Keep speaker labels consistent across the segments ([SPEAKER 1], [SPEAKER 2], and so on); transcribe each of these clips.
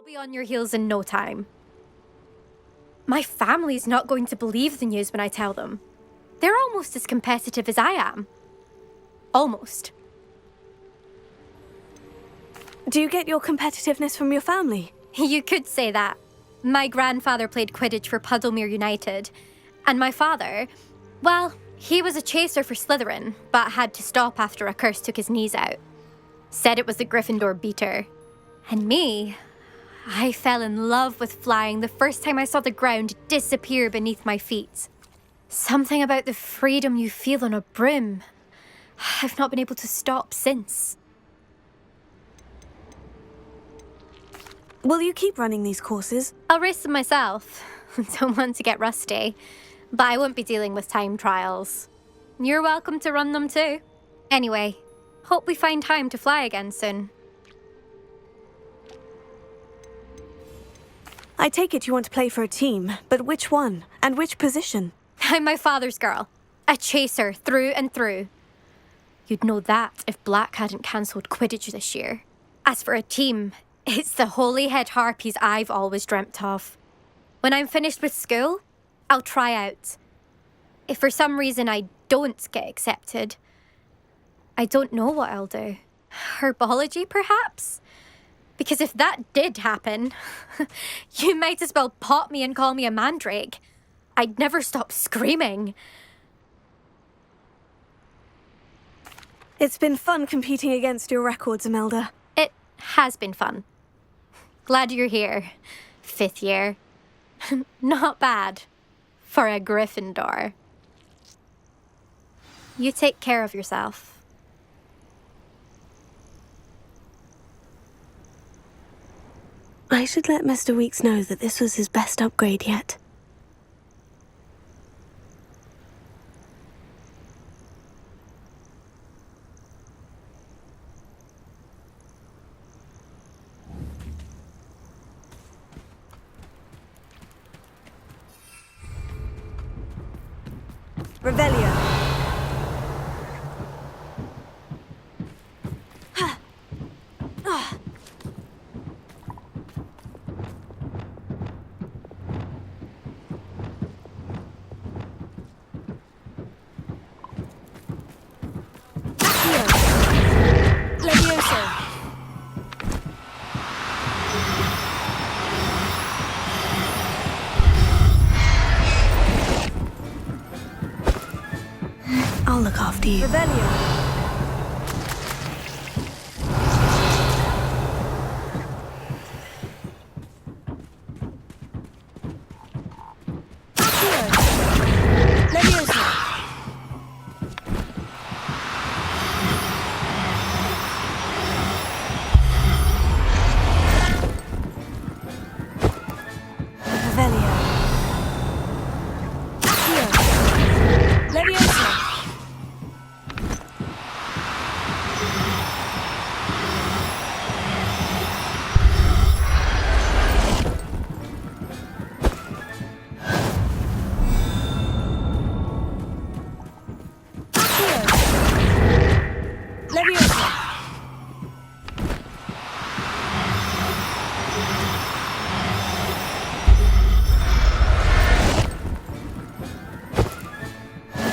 [SPEAKER 1] I'll be on your heels in no time. My family's not going to believe the news when I tell them. They're almost as competitive as I am. Almost.
[SPEAKER 2] Do you get your competitiveness from your family?
[SPEAKER 1] You could say that. My grandfather played Quidditch for Puddlemere United. And my father, well, he was a chaser for Slytherin, but had to stop after a curse took his knees out. Said it was the Gryffindor beater. And me, I fell in love with flying the first time I saw the ground disappear beneath my feet. Something about the freedom you feel on a broom. I've not been able to stop since.
[SPEAKER 2] Will you keep running these courses?
[SPEAKER 1] I'll race them myself. Don't want to get rusty. But I won't be dealing with time trials. You're welcome to run them too. Anyway, hope we find time to fly again soon.
[SPEAKER 2] I take it you want to play for a team, but which one? And which position?
[SPEAKER 1] I'm my father's girl. A chaser through and through. You'd know that if Black hadn't cancelled Quidditch this year. As for a team, it's the Holyhead Harpies I've always dreamt of. When I'm finished with school, I'll try out. If for some reason I don't get accepted, I don't know what I'll do. Herbology, perhaps? Because if that did happen, you might as well pop me and call me a mandrake. I'd never stop screaming.
[SPEAKER 2] It's been fun competing against your records, Imelda.
[SPEAKER 1] It has been fun. Glad you're here. 5th year. Not bad. For a Gryffindor. You take care of yourself.
[SPEAKER 2] I should let Mr. Weeks know that this was his best upgrade yet. Revelio. I'll look after you. Revelio.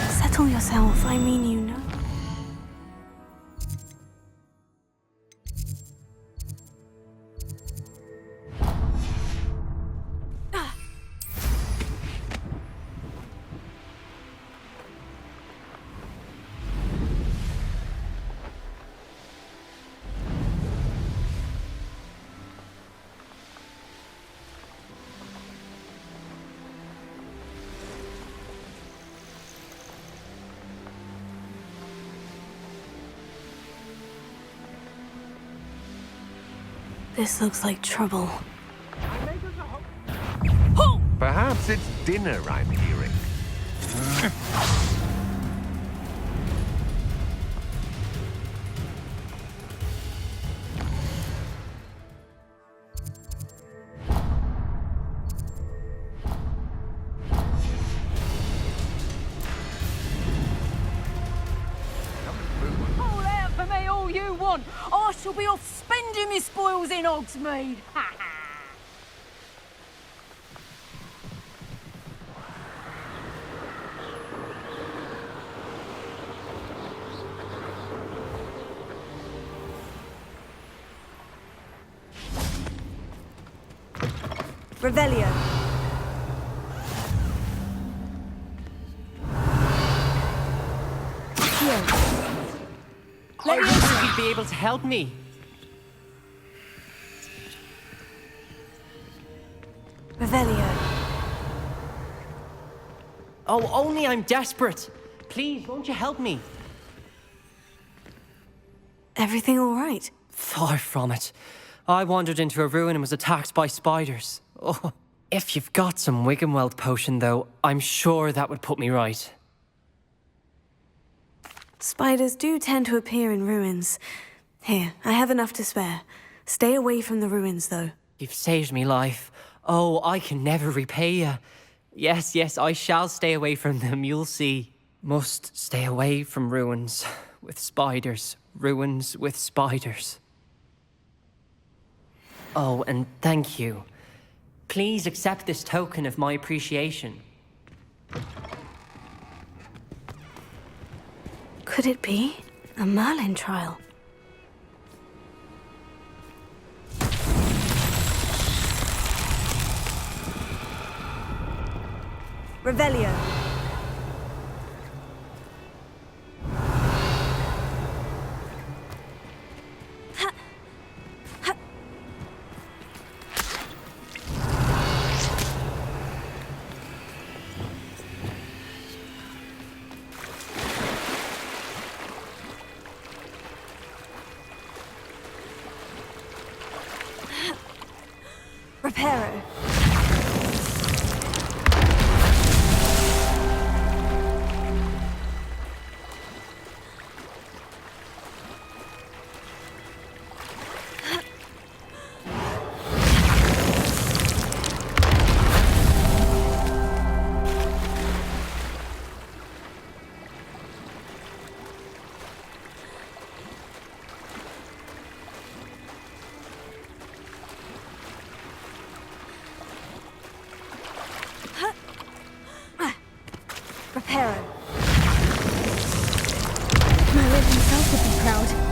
[SPEAKER 2] Settle yourself, I mean you know. This looks like trouble.
[SPEAKER 3] Perhaps it's dinner I'm hearing.
[SPEAKER 4] Call out for me all you want. I shall be off spending my spoils in Hogsmeade. Ha ha!
[SPEAKER 2] Revelio.
[SPEAKER 4] I wondered you'd be able to help me.
[SPEAKER 2] Revelio.
[SPEAKER 4] Oh, only I'm desperate. Please, won't you help me?
[SPEAKER 2] Everything all right?
[SPEAKER 4] Far from it. I wandered into a ruin and was attacked by spiders. Oh, if you've got some Wiggenweld potion, though, I'm sure that would put me right.
[SPEAKER 2] Spiders do tend to appear in ruins. Here, I have enough to spare. Stay away from the ruins, though.
[SPEAKER 4] You've saved me life. Oh, I can never repay you. Yes, yes, I shall stay away from them, you'll see. Must stay away from ruins with spiders. Ruins with spiders. Oh, and thank you. Please accept this token of my appreciation.
[SPEAKER 2] Could it be a Merlin trial? Revelio. Reparo. Reparo.
[SPEAKER 1] Merlin himself would be proud.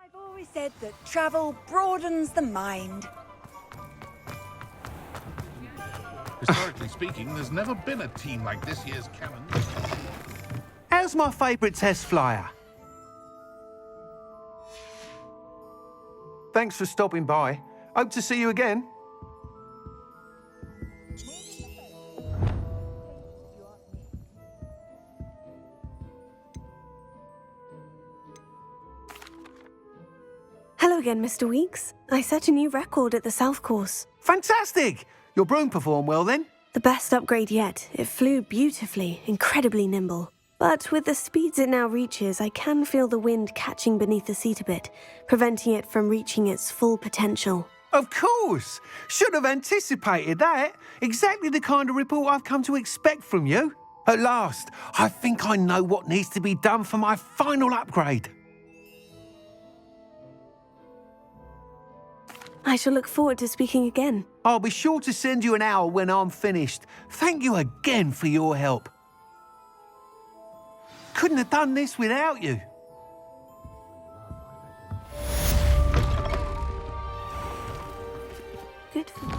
[SPEAKER 5] I've always said that travel broadens the mind.
[SPEAKER 6] Historically speaking, there's never been a team like this year's Cannon.
[SPEAKER 7] How's my favourite test flyer? Thanks for stopping by. Hope to see you again.
[SPEAKER 2] Hello again, Mr. Weeks. I set a new record at the South Course.
[SPEAKER 7] Fantastic! Your broom performed well then?
[SPEAKER 2] The best upgrade yet. It flew beautifully, incredibly nimble. But with the speeds it now reaches, I can feel the wind catching beneath the seat a bit, preventing it from reaching its full potential.
[SPEAKER 7] Of course! Should have anticipated that. Exactly the kind of report I've come to expect from you. At last, I think I know what needs to be done for my final upgrade.
[SPEAKER 2] I shall look forward to speaking again.
[SPEAKER 7] I'll be sure to send you an hour when I'm finished. Thank you again for your help. Couldn't have done this without you.
[SPEAKER 2] Good for me.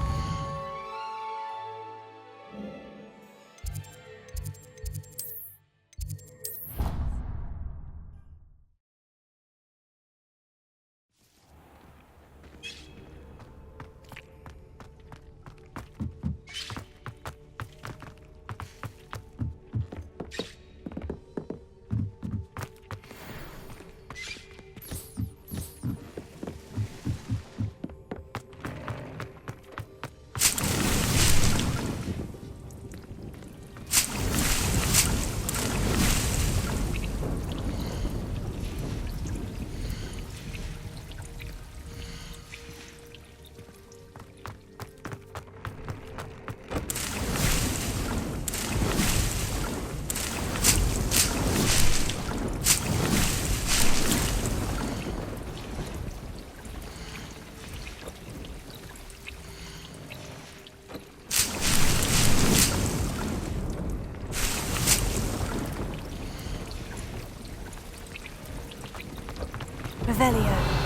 [SPEAKER 2] Revelio.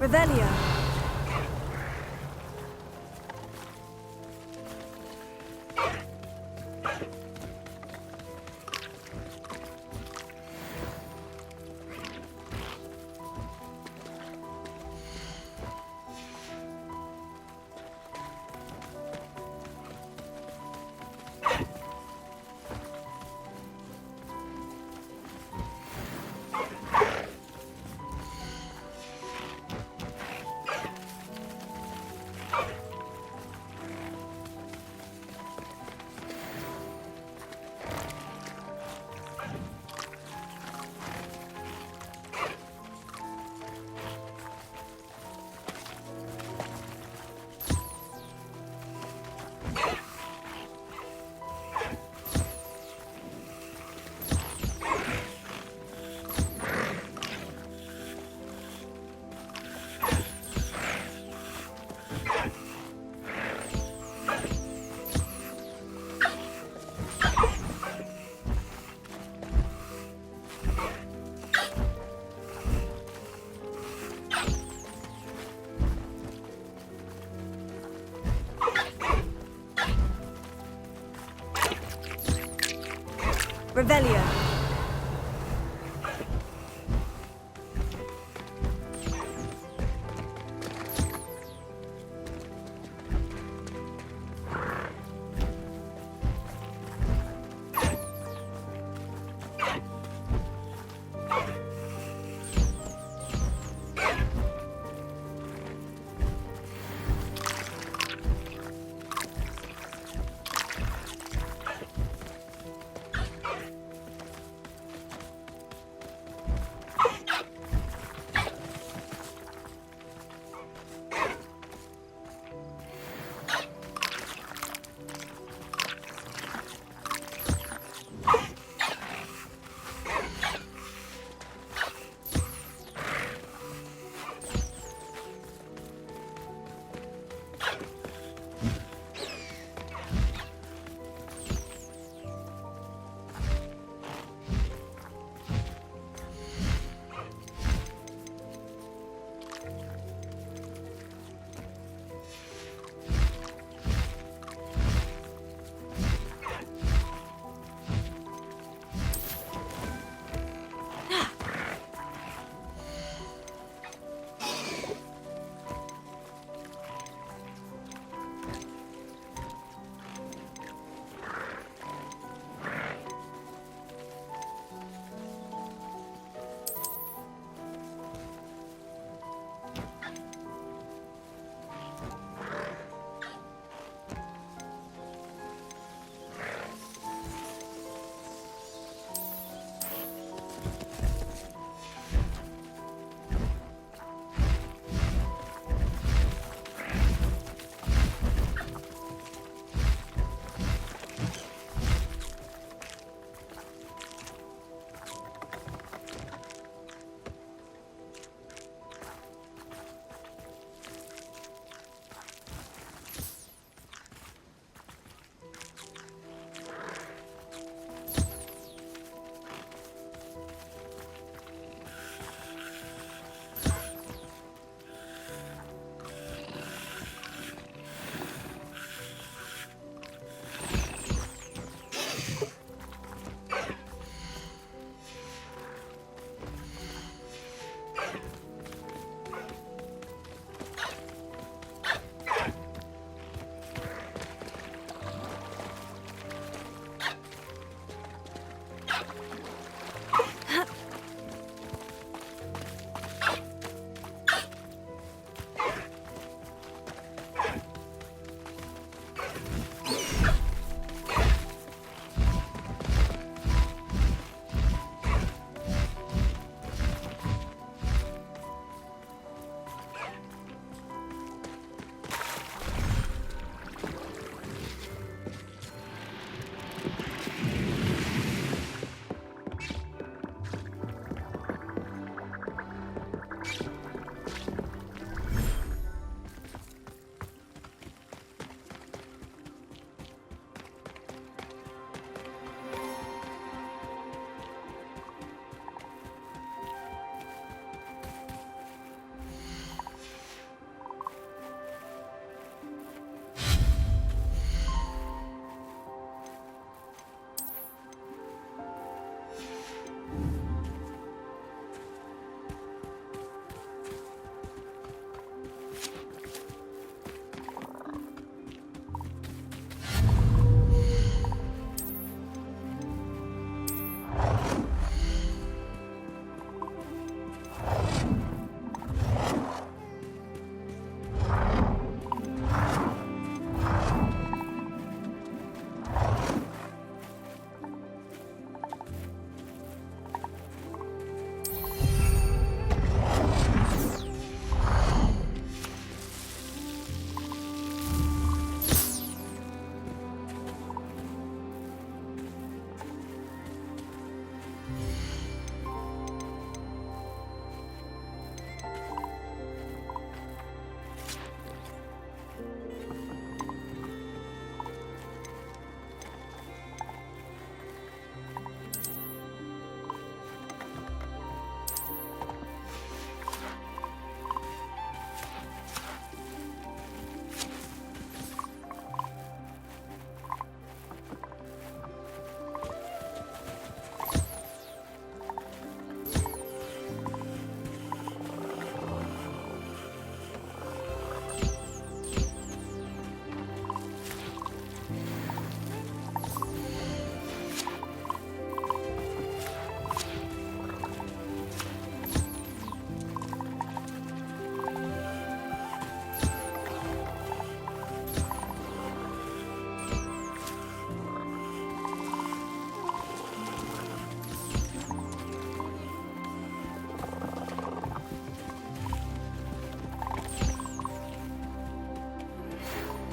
[SPEAKER 2] Revelio. Revelio.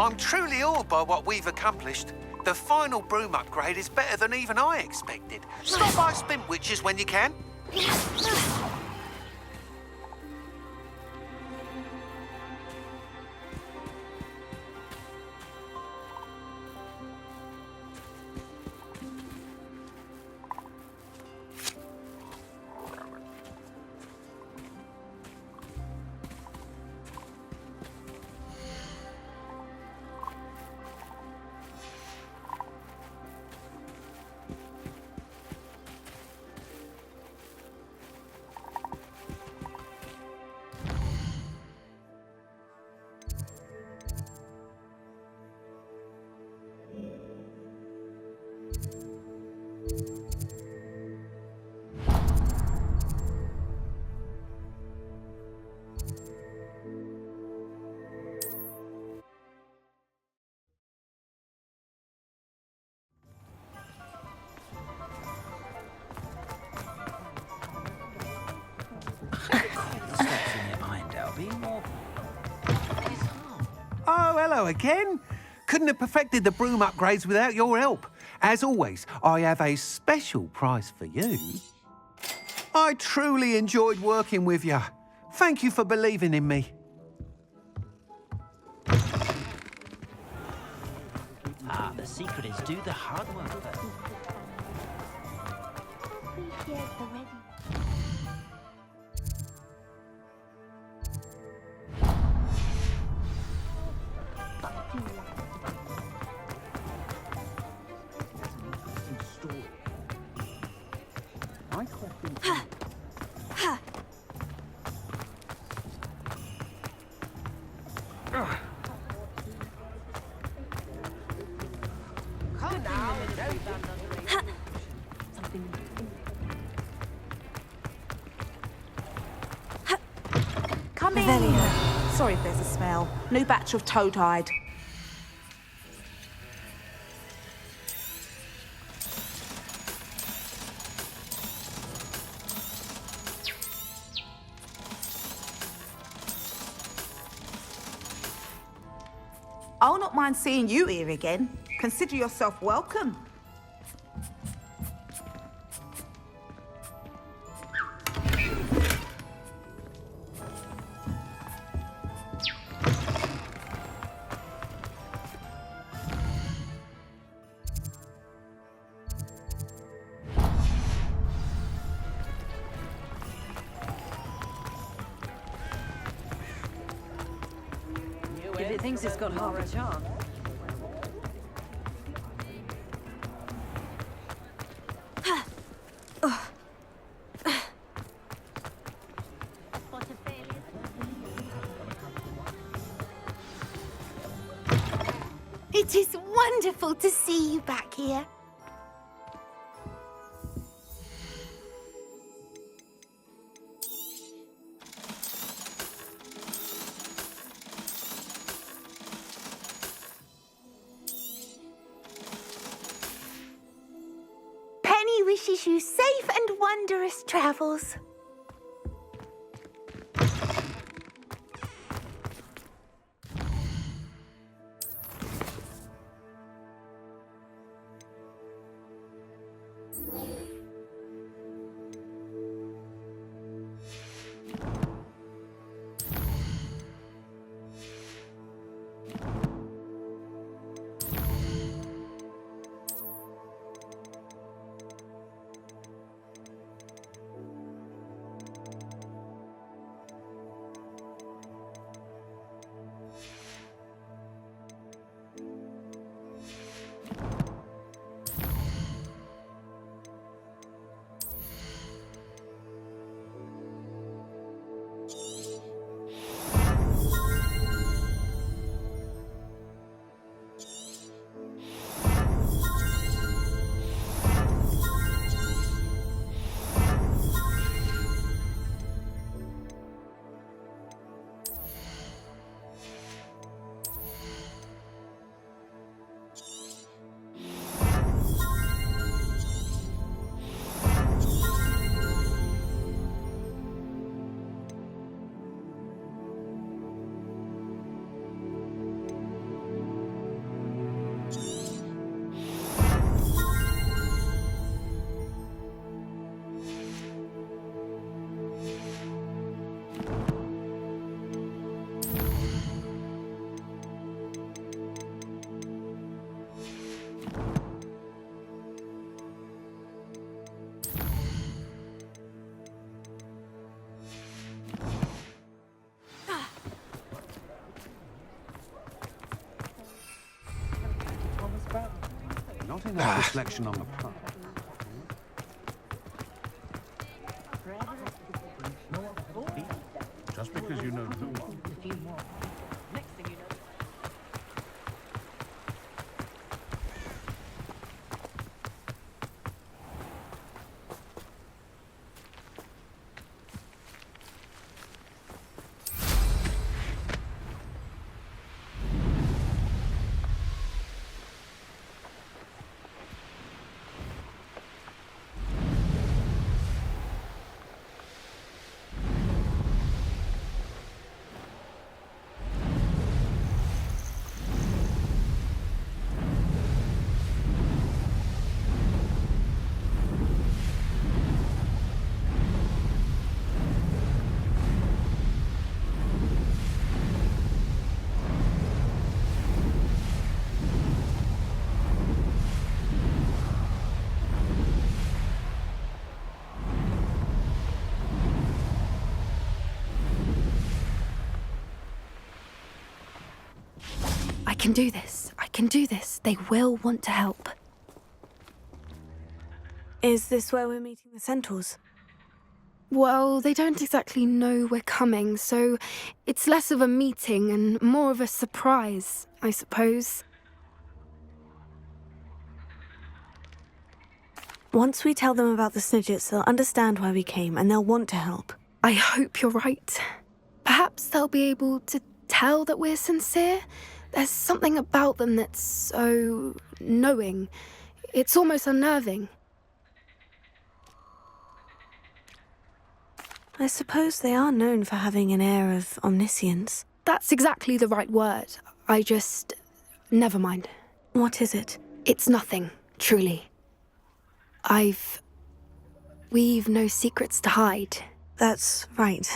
[SPEAKER 7] I'm truly awed by what we've accomplished. The final broom upgrade is better than even I expected. Stop by Spin Witches when you can. Oh, hello again. Couldn't have perfected the broom upgrades without your help. As always, I have a special prize for you. I truly enjoyed working with you. Thank you for believing in me.
[SPEAKER 8] The secret is do the hard work first.
[SPEAKER 9] Come in. Sorry if there's a smell. New batch of toad-hide. I'll not mind seeing you here again. Consider yourself welcome.
[SPEAKER 5] If it thinks it's got half a chance.
[SPEAKER 1] It is wonderful to see you back here. Penny wishes you safe and wondrous travels.
[SPEAKER 7] think that reflection on the pub.
[SPEAKER 6] Just because you know no one.
[SPEAKER 2] I can do this. I can do this. They will want to help. Is this where we're meeting the centaurs?
[SPEAKER 10] Well, they don't exactly know we're coming, so it's less of a meeting and more of a surprise, I suppose.
[SPEAKER 2] Once we tell them about the Snidgets, they'll understand why we came and they'll want to help.
[SPEAKER 10] I hope you're right. Perhaps they'll be able to tell that we're sincere. There's something about them that's so knowing. It's almost unnerving.
[SPEAKER 2] I suppose they are known for having an air of omniscience.
[SPEAKER 10] That's exactly the right word. Never mind.
[SPEAKER 2] What is it?
[SPEAKER 10] It's nothing, truly. We've no secrets to hide.
[SPEAKER 2] That's right.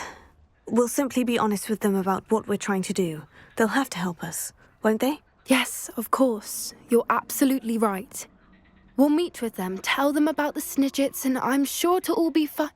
[SPEAKER 2] We'll simply be honest with them about what we're trying to do. They'll have to help us, won't they?
[SPEAKER 10] Yes, of course. You're absolutely right. We'll meet with them, tell them about the Snidgets, and I'm sure to all be fine.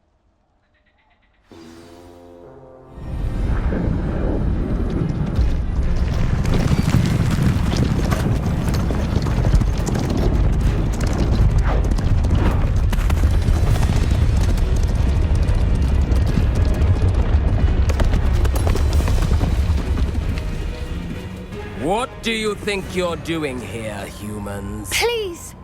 [SPEAKER 11] What do you think you're doing here, humans?
[SPEAKER 10] Please!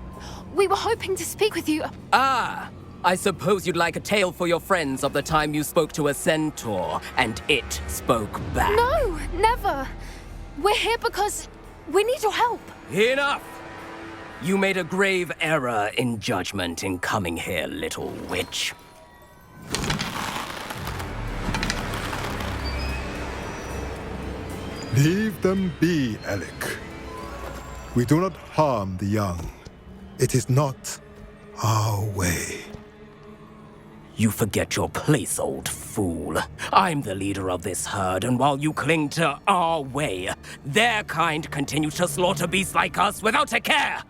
[SPEAKER 10] We were hoping to speak with you.
[SPEAKER 11] Ah! I suppose you'd like a tale for your friends of the time you spoke to a centaur, and it spoke back.
[SPEAKER 10] No, never. We're here because we need your help.
[SPEAKER 11] Enough! You made a grave error in judgment in coming here, little witch.
[SPEAKER 12] Leave them be, Alec. We do not harm the young. It is not our way.
[SPEAKER 11] You forget your place, old fool. I'm the leader of this herd, and while you cling to our way, their kind continue to slaughter beasts like us without a care!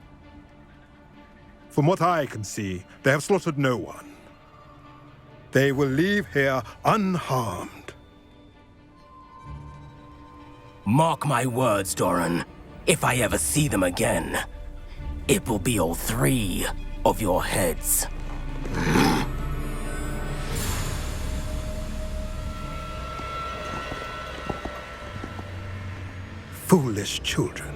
[SPEAKER 12] From what I can see, they have slaughtered no one. They will leave here unharmed.
[SPEAKER 11] Mark my words, Doran. If I ever see them again, it will be all 3 of your heads.
[SPEAKER 12] Foolish children.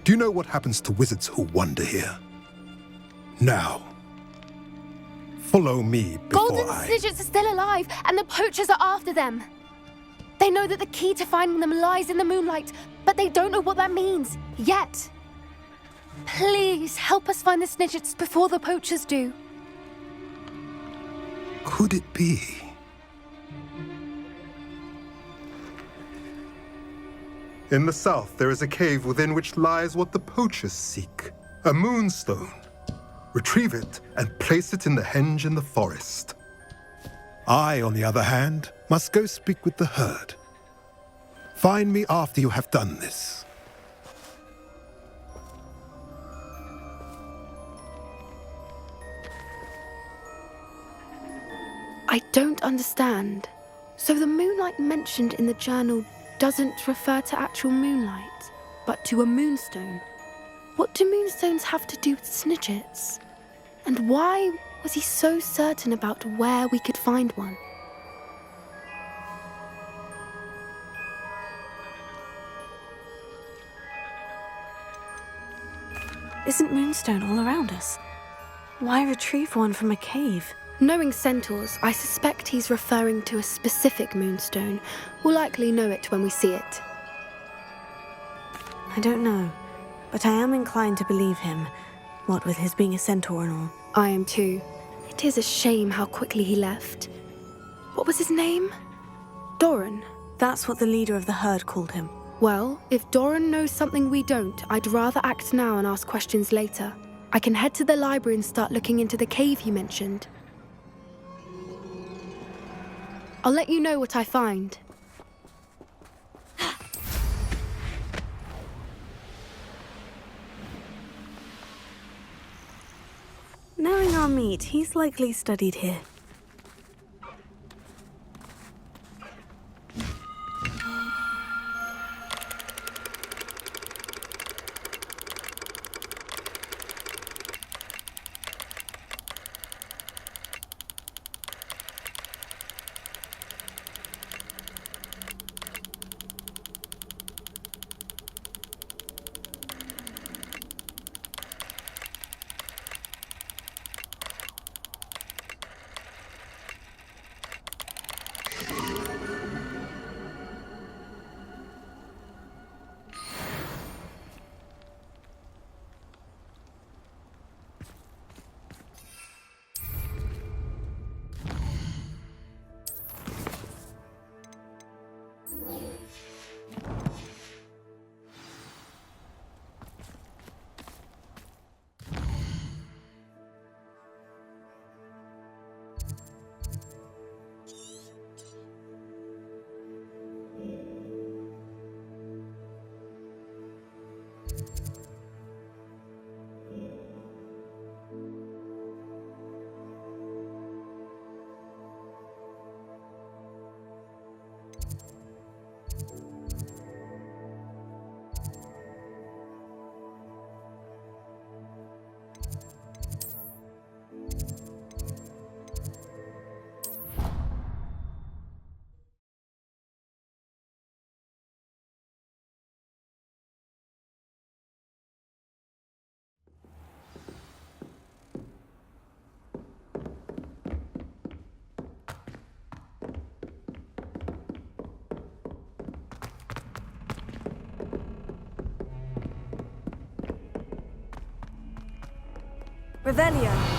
[SPEAKER 12] Do you know what happens to wizards who wander here? Now, follow me before
[SPEAKER 10] Golden Snidgets are still alive, and the poachers are after them. They know that the key to finding them lies in the moonlight, but they don't know what that means, yet. Please, help us find the Snidgets before the poachers do.
[SPEAKER 12] Could it be? In the south, there is a cave within which lies what the poachers seek. A moonstone. Retrieve it and place it in the henge in the forest. I, on the other hand, must go speak with the herd. Find me after you have done this.
[SPEAKER 10] I don't understand. So the moonlight mentioned in the journal doesn't refer to actual moonlight, but to a moonstone. What do moonstones have to do with snidgets? And why was he so certain about where we could find one?
[SPEAKER 2] Isn't moonstone all around us? Why retrieve one from a cave?
[SPEAKER 10] Knowing centaurs, I suspect he's referring to a specific moonstone. We'll likely know it when we see it.
[SPEAKER 2] I don't know, but I am inclined to believe him, what with his being a centaur and all.
[SPEAKER 10] I am too. It is a shame how quickly he left. What was his name? Doran.
[SPEAKER 2] That's what the leader of the herd called him.
[SPEAKER 10] Well, if Doran knows something we don't, I'd rather act now and ask questions later. I can head to the library and start looking into the cave you mentioned. I'll let you know what I find.
[SPEAKER 2] Knowing our meat, he's likely studied here. Revelio.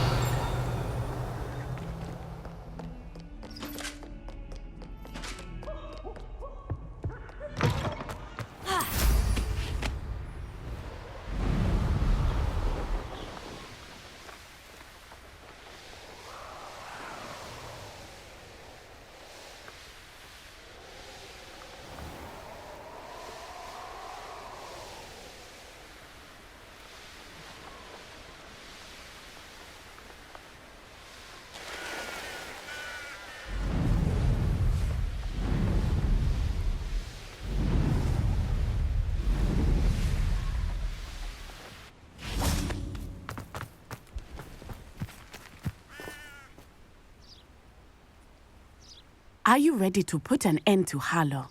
[SPEAKER 13] Are you ready to put an end to Harlow?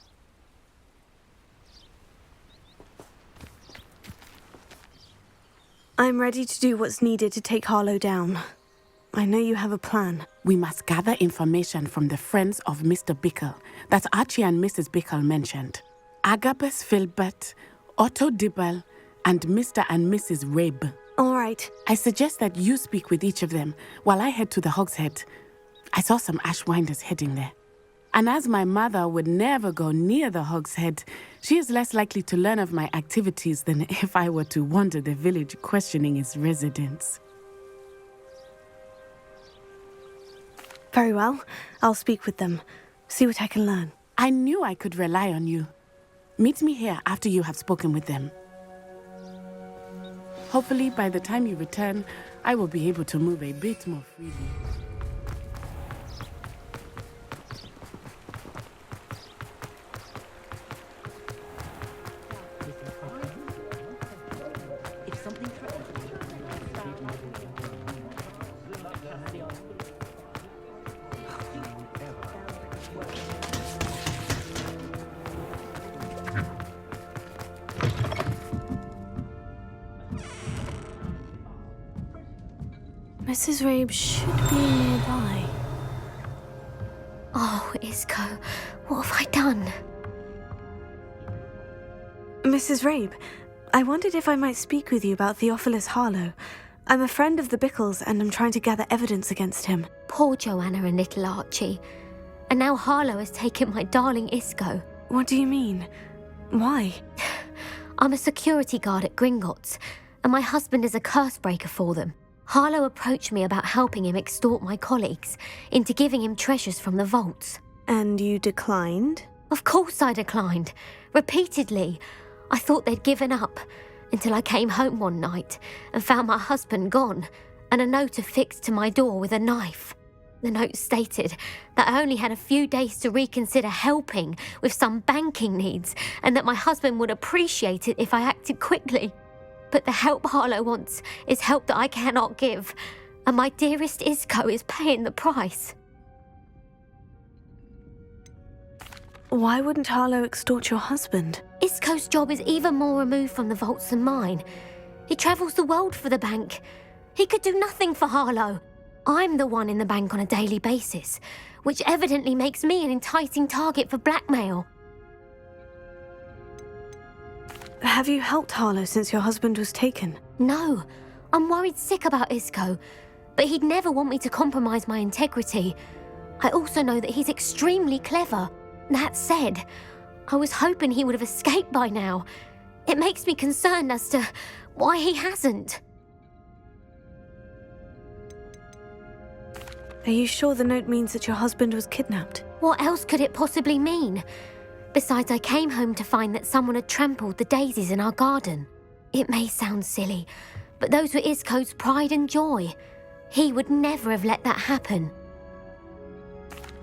[SPEAKER 2] I'm ready to do what's needed to take Harlow down. I know you have a plan.
[SPEAKER 13] We must gather information from the friends of Mr. Bickle that Archie and Mrs. Bickle mentioned. Agabus Filbert, Otto Dibble, and Mr. and Mrs. Rabe.
[SPEAKER 2] All right.
[SPEAKER 13] I suggest that you speak with each of them while I head to the Hogshead. I saw some Ashwinders heading there. And as my mother would never go near the Hogshead, she is less likely to learn of my activities than if I were to wander the village questioning its residents.
[SPEAKER 2] Very well. I'll speak with them. See what I can learn.
[SPEAKER 13] I knew I could rely on you. Meet me here after you have spoken with them. Hopefully, by the time you return, I will be able to move a bit more freely.
[SPEAKER 8] If something
[SPEAKER 2] Mrs. Rabe should be nearby.
[SPEAKER 1] Oh, Isco, what have I done?
[SPEAKER 2] Mrs. Rabe, I wondered if I might speak with you about Theophilus Harlow. I'm a friend of the Bickles and I'm trying to gather evidence against him.
[SPEAKER 1] Poor Joanna and little Archie. And now Harlow has taken my darling Isco.
[SPEAKER 2] What do you mean? Why?
[SPEAKER 1] I'm a security guard at Gringotts, and my husband is a curse breaker for them. Harlow approached me about helping him extort my colleagues into giving him treasures from the vaults.
[SPEAKER 2] And you declined?
[SPEAKER 1] Of course I declined. Repeatedly. I thought they'd given up, until I came home one night and found my husband gone, and a note affixed to my door with a knife. The note stated that I only had a few days to reconsider helping with some banking needs, and that my husband would appreciate it if I acted quickly. But the help Harlow wants is help that I cannot give, and my dearest Isco is paying the price.
[SPEAKER 2] Why wouldn't Harlow extort your husband?
[SPEAKER 1] Isco's job is even more removed from the vaults than mine. He travels the world for the bank. He could do nothing for Harlow. I'm the one in the bank on a daily basis, which evidently makes me an enticing target for blackmail.
[SPEAKER 2] Have you helped Harlow since your husband was taken?
[SPEAKER 1] No, I'm worried sick about Isco, but he'd never want me to compromise my integrity. I also know that he's extremely clever. That said, I was hoping he would have escaped by now. It makes me concerned as to why he hasn't.
[SPEAKER 2] Are you sure the note means that your husband was kidnapped?
[SPEAKER 1] What else could it possibly mean? Besides, I came home to find that someone had trampled the daisies in our garden. It may sound silly, but those were Isco's pride and joy. He would never have let that happen.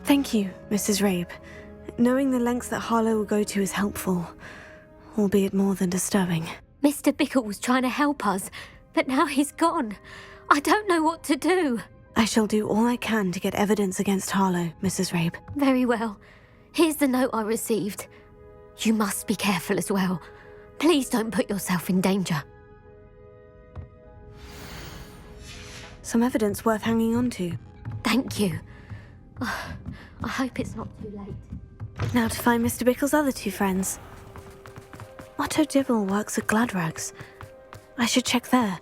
[SPEAKER 2] Thank you, Mrs. Rabe. Knowing the lengths that Harlow will go to is helpful, albeit more than disturbing.
[SPEAKER 1] Mr. Bickle was trying to help us, but now he's gone. I don't know what to do.
[SPEAKER 2] I shall do all I can to get evidence against Harlow, Mrs. Rabe.
[SPEAKER 1] Very well. Here's the note I received. You must be careful as well. Please don't put yourself in danger.
[SPEAKER 2] Some evidence worth hanging on to.
[SPEAKER 1] Thank you. I hope it's not too late.
[SPEAKER 2] Now to find Mr. Bickle's other two friends. Otto Dibble works at Gladrags. I should check there.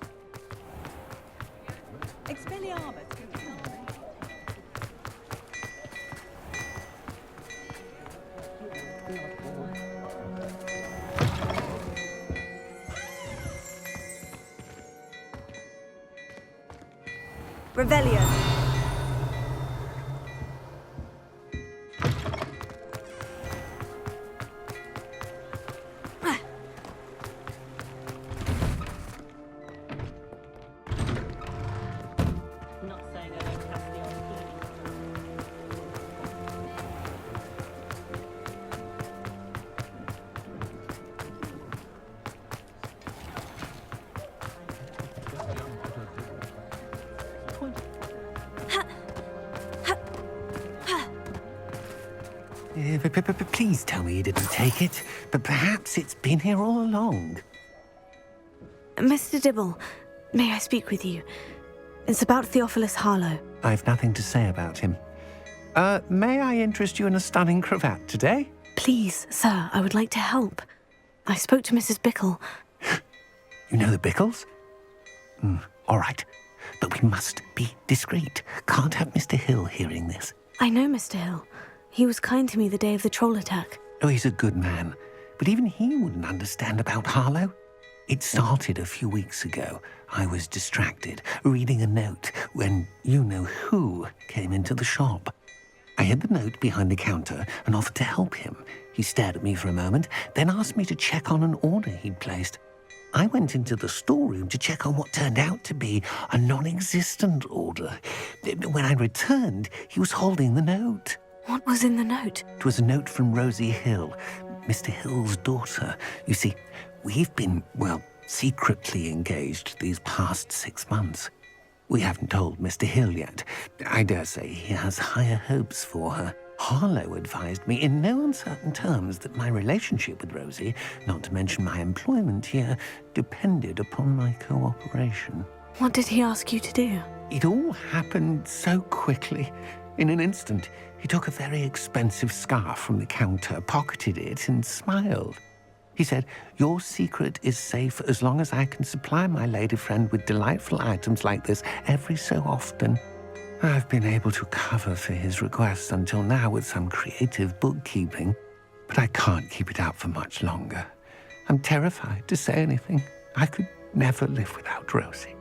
[SPEAKER 5] Revelio.
[SPEAKER 7] Please tell me you didn't take it, but perhaps it's been here all along.
[SPEAKER 2] Mr. Dibble, may I speak with you? It's about Theophilus Harlow.
[SPEAKER 7] I've nothing to say about him. May I interest you in a stunning cravat today?
[SPEAKER 2] Please, sir, I would like to help. I spoke to Mrs. Bickle.
[SPEAKER 7] You know the Bickles? All right, but we must be discreet. Can't have Mr. Hill hearing this.
[SPEAKER 2] I know Mr. Hill. He was kind to me the day of the troll attack.
[SPEAKER 7] Oh, he's a good man, but even he wouldn't understand about Harlow. It started a few weeks ago. I was distracted, reading a note, when you-know-who came into the shop. I hid the note behind the counter and offered to help him. He stared at me for a moment, then asked me to check on an order he'd placed. I went into the storeroom to check on what turned out to be a non-existent order. When I returned, he was holding the note.
[SPEAKER 2] What was in the note?
[SPEAKER 7] It was a note from Rosie Hill, Mr. Hill's daughter. You see, we've been, secretly engaged these past 6 months. We haven't told Mr. Hill yet. I dare say he has higher hopes for her. Harlow advised me in no uncertain terms that my relationship with Rosie, not to mention my employment here, depended upon my cooperation.
[SPEAKER 2] What did he ask you to do?
[SPEAKER 7] It all happened so quickly. In an instant, he took a very expensive scarf from the counter, pocketed it, and smiled. He said, "Your secret is safe as long as I can supply my lady friend with delightful items like this every so often." I've been able to cover for his requests until now with some creative bookkeeping, but I can't keep it out for much longer. I'm terrified to say anything. I could never live without Rosie.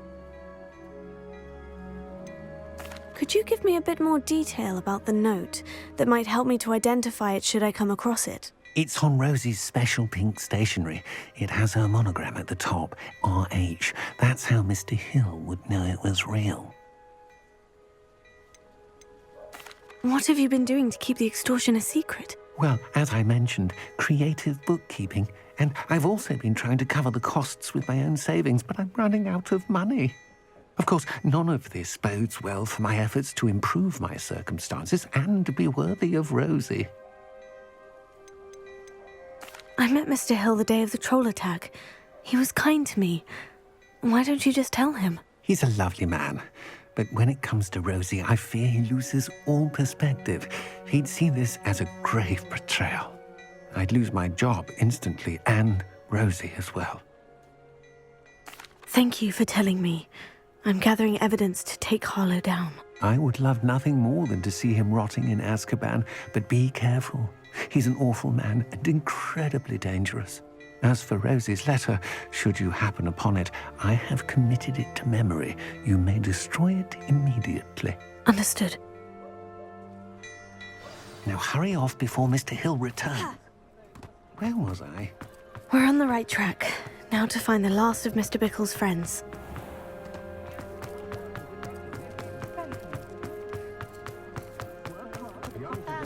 [SPEAKER 2] Could you give me a bit more detail about the note that might help me to identify it should I come across it?
[SPEAKER 7] It's on Rosie's special pink stationery. It has her monogram at the top, RH. That's how Mr. Hill would know it was real.
[SPEAKER 2] What have you been doing to keep the extortion a secret?
[SPEAKER 7] Well, as I mentioned, creative bookkeeping. And I've also been trying to cover the costs with my own savings, but I'm running out of money. Of course, none of this bodes well for my efforts to improve my circumstances and be worthy of Rosie.
[SPEAKER 2] I met Mr. Hill the day of the troll attack. He was kind to me. Why don't you just tell him?
[SPEAKER 7] He's a lovely man. But when it comes to Rosie, I fear he loses all perspective. He'd see this as a grave betrayal. I'd lose my job instantly, and Rosie as well.
[SPEAKER 2] Thank you for telling me. I'm gathering evidence to take Harlow down.
[SPEAKER 7] I would love nothing more than to see him rotting in Azkaban, but be careful. He's an awful man and incredibly dangerous. As for Rosie's letter, should you happen upon it, I have committed it to memory. You may destroy it immediately.
[SPEAKER 2] Understood.
[SPEAKER 7] Now hurry off before Mr. Hill returns. Where was I?
[SPEAKER 2] We're on the right track. Now to find the last of Mr. Bickle's friends.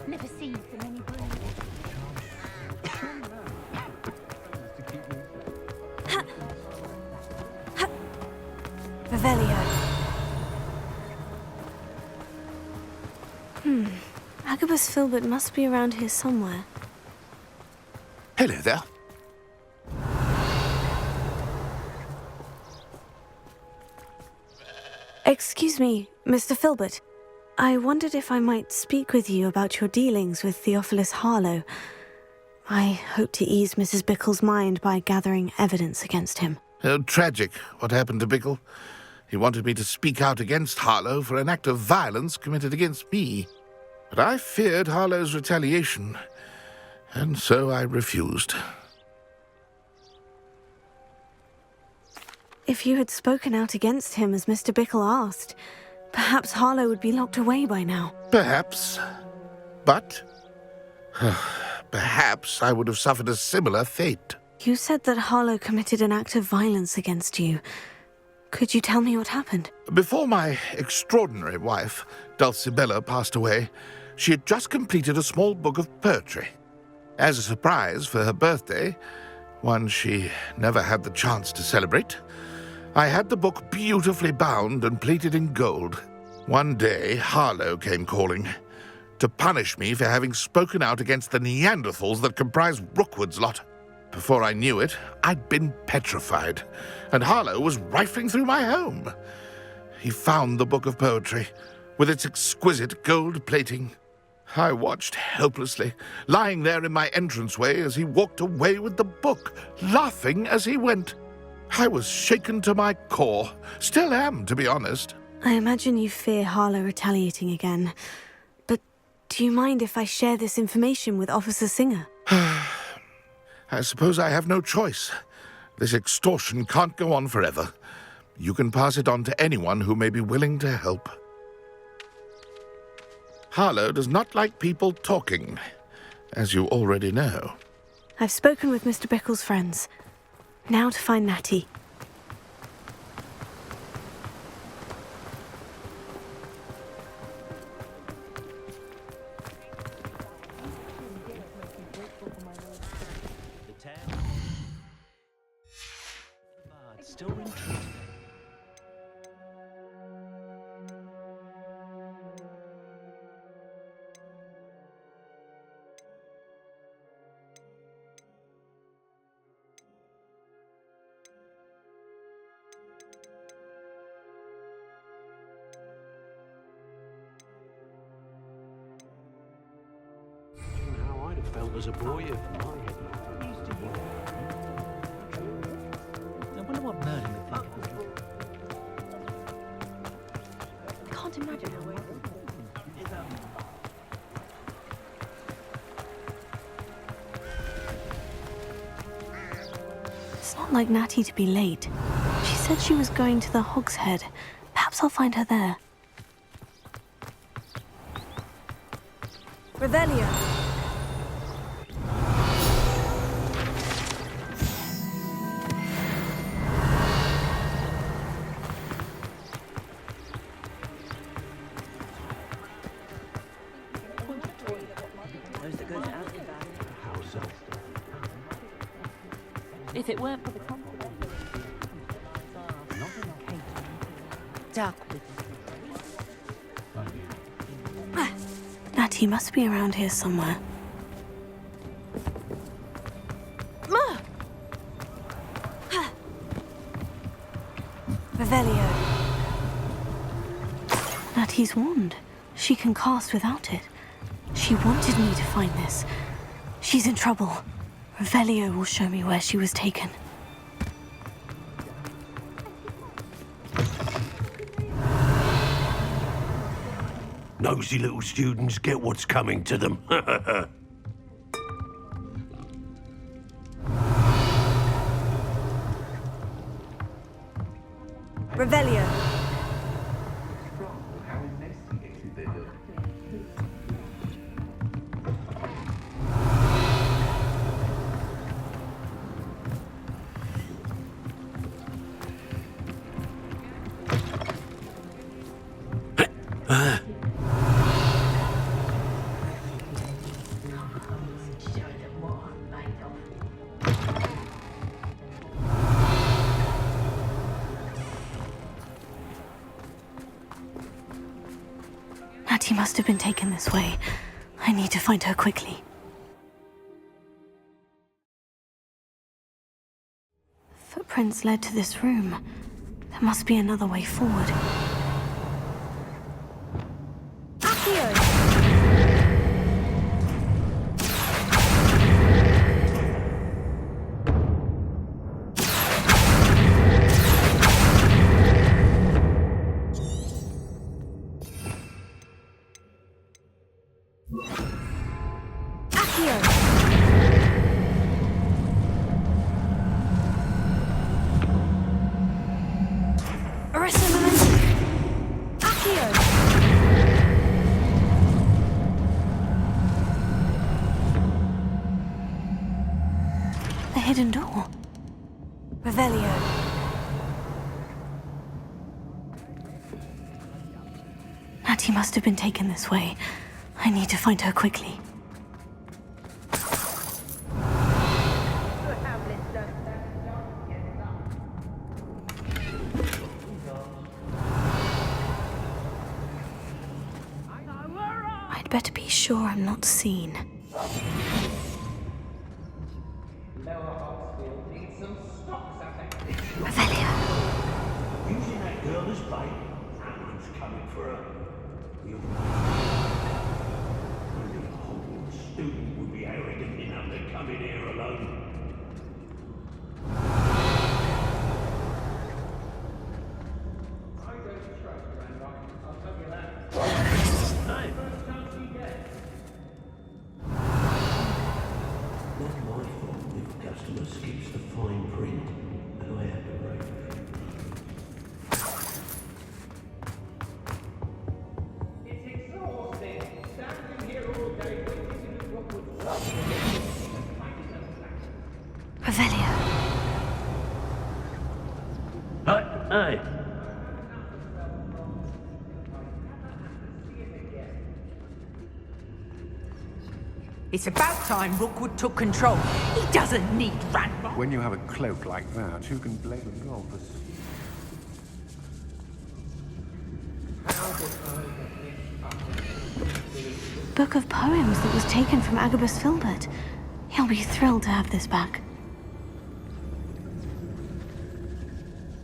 [SPEAKER 10] Never seen so many
[SPEAKER 2] Revelio. Agabus Filbert must be around here somewhere.
[SPEAKER 6] Hello there.
[SPEAKER 2] Excuse me, Mr. Filbert. I wondered if I might speak with you about your dealings with Theophilus Harlow. I hope to ease Mrs. Bickle's mind by gathering evidence against him.
[SPEAKER 6] Tragic, what happened to Bickle. He wanted me to speak out against Harlow for an act of violence committed against me. But I feared Harlow's retaliation, and so I refused.
[SPEAKER 2] If you had spoken out against him as Mr. Bickle asked, perhaps Harlow would be locked away by now.
[SPEAKER 6] Perhaps. But perhaps I would have suffered a similar fate.
[SPEAKER 2] You said that Harlow committed an act of violence against you. Could you tell me what happened?
[SPEAKER 6] Before my extraordinary wife, Dulcibella, passed away, she had just completed a small book of poetry. As a surprise for her birthday, one she never had the chance to celebrate, I had the book beautifully bound and plated in gold. One day, Harlow came calling to punish me for having spoken out against the Neanderthals that comprise Rookwood's lot. Before I knew it, I'd been petrified, and Harlow was rifling through my home. He found the book of poetry, with its exquisite gold plating. I watched helplessly, lying there in my entranceway as he walked away with the book, laughing as he went. I was shaken to my core. Still am, to be honest.
[SPEAKER 2] I imagine you fear Harlow retaliating again. But do you mind if I share this information with Officer Singer?
[SPEAKER 6] I suppose I have no choice. This extortion can't go on forever. You can pass it on to anyone who may be willing to help. Harlow does not like people talking, as you already know.
[SPEAKER 2] I've spoken with Mr. Bickle's friends. Now to find Natty.
[SPEAKER 8] Still ring true. felt as a boy if my head. I wonder what Merlin would think of it.
[SPEAKER 2] I can't imagine how it It's not like Natty to be late. She said she was going to the Hog's Head. Perhaps I'll find her there. Revelio.
[SPEAKER 8] If it weren't for the confidence.
[SPEAKER 5] Duck.
[SPEAKER 2] Natty must be around here somewhere. Revelio. Natty's wand. She can cast without it. She wanted me to find this. She's in trouble. Revelio will show me where she was taken.
[SPEAKER 14] Nosy little students get what's coming to them.
[SPEAKER 2] Revelio. Natty must have been taken this way. I need to find her quickly. Footprints led to this room. There must be another way forward. The hidden door. Revelio. Natty must have been taken this way. I need to find her quickly. I'd better be sure I'm not seen. Revelio.
[SPEAKER 14] Using that girl as bait, someone's coming for her. Only a Hogwarts student would be arrogant enough to come in here alone. I don't trust Randolph, I'll tell you that. Hey. First chance you get. Not my fault if a customer skips the fine print. I have to break. It's exhausting. Standing here all day waiting for what would
[SPEAKER 2] Revelio.
[SPEAKER 14] Hey.
[SPEAKER 5] It's about time Rookwood took control. He doesn't need Randolph.
[SPEAKER 3] When you have a cloak like that, who can blame a god for...
[SPEAKER 2] Book of poems that was taken from Agabus Filbert. He'll be thrilled to have this back.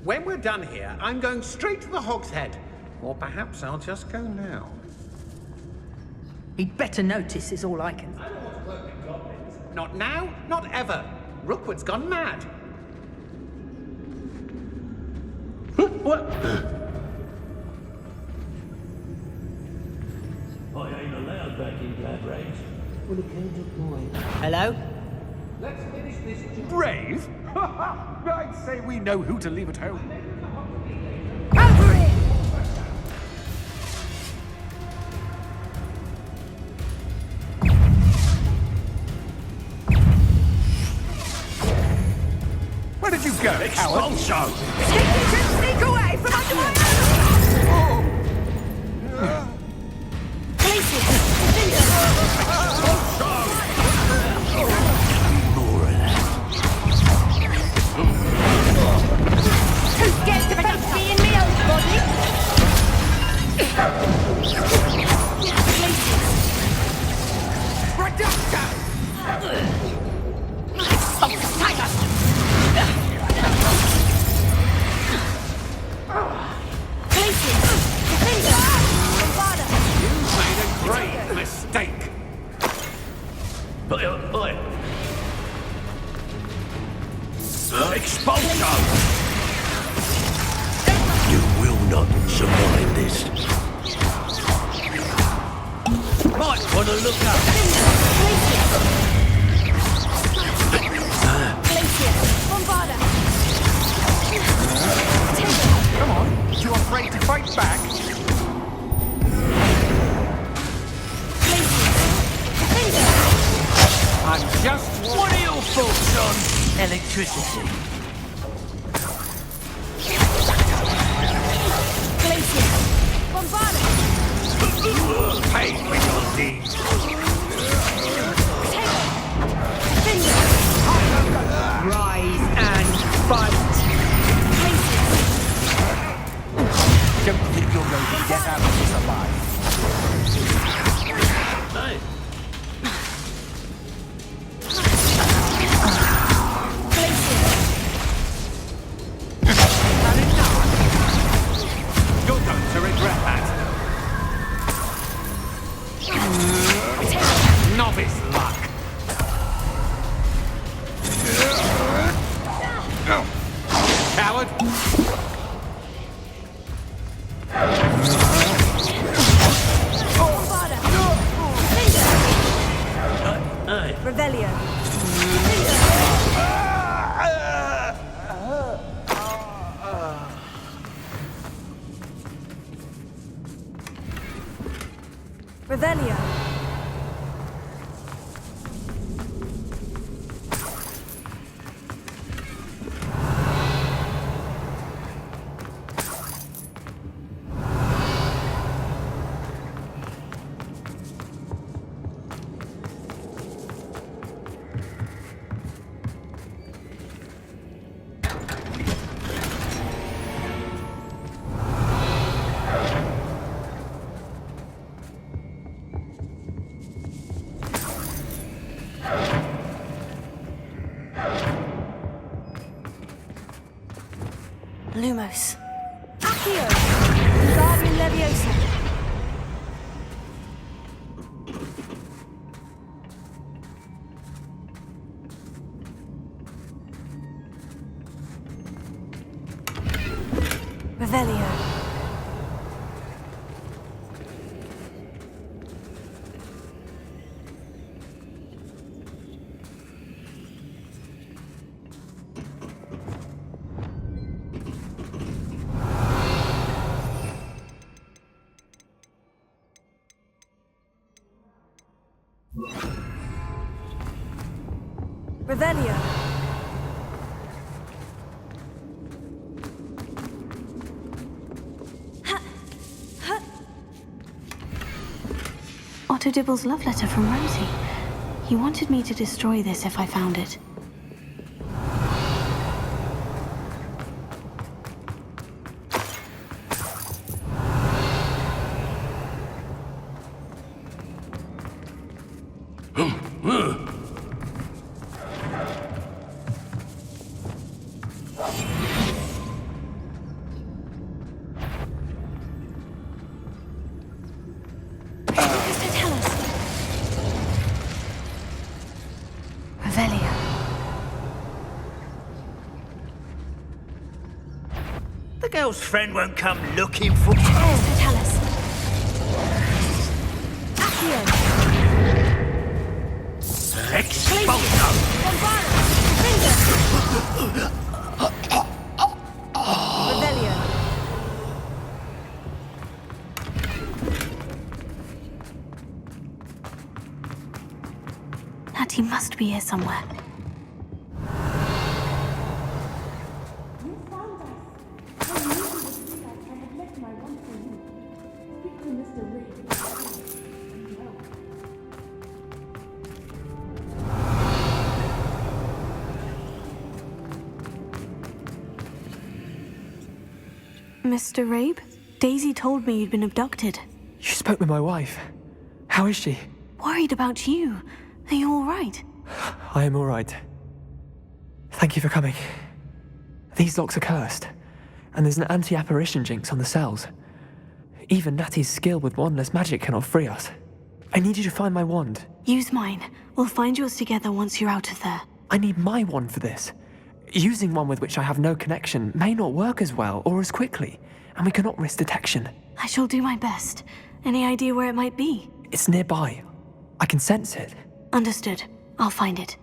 [SPEAKER 7] When we're done here, I'm going straight to the Hog's Head. Or perhaps I'll just go now.
[SPEAKER 5] He'd better notice is all I can.
[SPEAKER 7] I don't want to work with God
[SPEAKER 14] Not now, not ever. Rookwood's gone mad. What?
[SPEAKER 8] I ain't allowed back in Glad Range. Well, it came to point.
[SPEAKER 5] Hello?
[SPEAKER 14] Let's finish this. Brave? I'd say we know who to leave at home.
[SPEAKER 5] Over it!
[SPEAKER 14] Where did you go, coward?
[SPEAKER 5] Sneak away from under my Too scared to face me in me own body? Reductor! Oh, tiger!
[SPEAKER 14] You made a great mistake.
[SPEAKER 8] Expulsion! You will not survive this. Might want to look up.
[SPEAKER 14] Come on, you afraid to fight back? I'm just...
[SPEAKER 8] What are your thoughts on electricity?
[SPEAKER 14] Pay for your deeds.
[SPEAKER 5] Rise and fight!
[SPEAKER 14] Don't think you're going to get out of this alive.
[SPEAKER 8] Hey.
[SPEAKER 14] You're going to regret that. Novice luck. Coward.
[SPEAKER 2] Revelio. Revelio. Lumos. Accio. Guardian Leviosa. Revelio. Revelio. Otto Dibble's love letter from Rosie. He wanted me to destroy this if I found it.
[SPEAKER 8] The girl's friend won't come looking for...
[SPEAKER 1] Tell us.
[SPEAKER 8] Expulso!
[SPEAKER 2] Revelio. Natty must be here somewhere. Mr. Rabe? Daisy told me you'd been abducted.
[SPEAKER 15] You spoke with my wife. How is she?
[SPEAKER 2] Worried about you. Are you all right?
[SPEAKER 15] I am all right. Thank you for coming. These locks are cursed, and there's an anti-apparition jinx on the cells. Even Natty's skill with wandless magic cannot free us. I need you to find my wand.
[SPEAKER 2] Use mine. We'll find yours together once you're out of there.
[SPEAKER 15] I need my wand for this. Using one with which I have no connection may not work as well or as quickly, and we cannot risk detection.
[SPEAKER 2] I shall do my best. Any idea where it might be?
[SPEAKER 15] It's nearby. I can sense it.
[SPEAKER 2] Understood. I'll find it.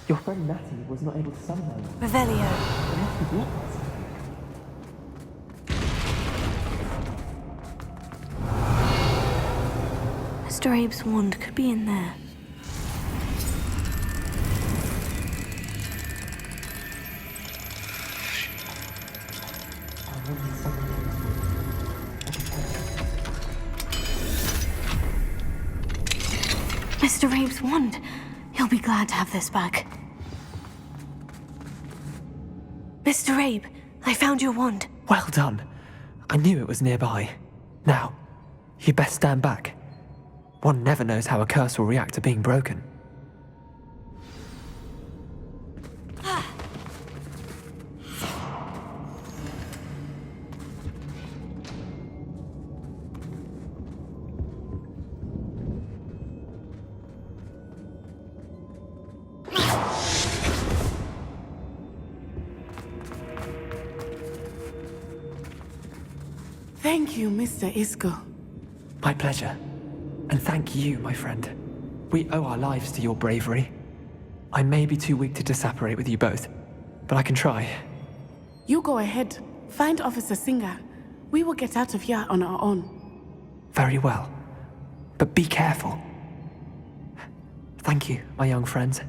[SPEAKER 15] Your friend Natty was not able to summon them.
[SPEAKER 2] Revelio.
[SPEAKER 15] It must be blocked.
[SPEAKER 2] Mr. Abe's wand could be in there. Mr. Abe's wand. He'll be glad to have this back. Mr. Abe, I found your wand.
[SPEAKER 15] Well done. I knew it was nearby. Now, you best stand back. One never knows how a curse will react to being broken.
[SPEAKER 13] Thank you, Mr. Isco.
[SPEAKER 15] My pleasure. And thank you, my friend. We owe our lives to your bravery. I may be too weak to disapparate with you both, but I can try.
[SPEAKER 13] You go ahead. Find Officer Singer. We will get out of here on our own.
[SPEAKER 15] Very well. But be careful. Thank you, my young friends.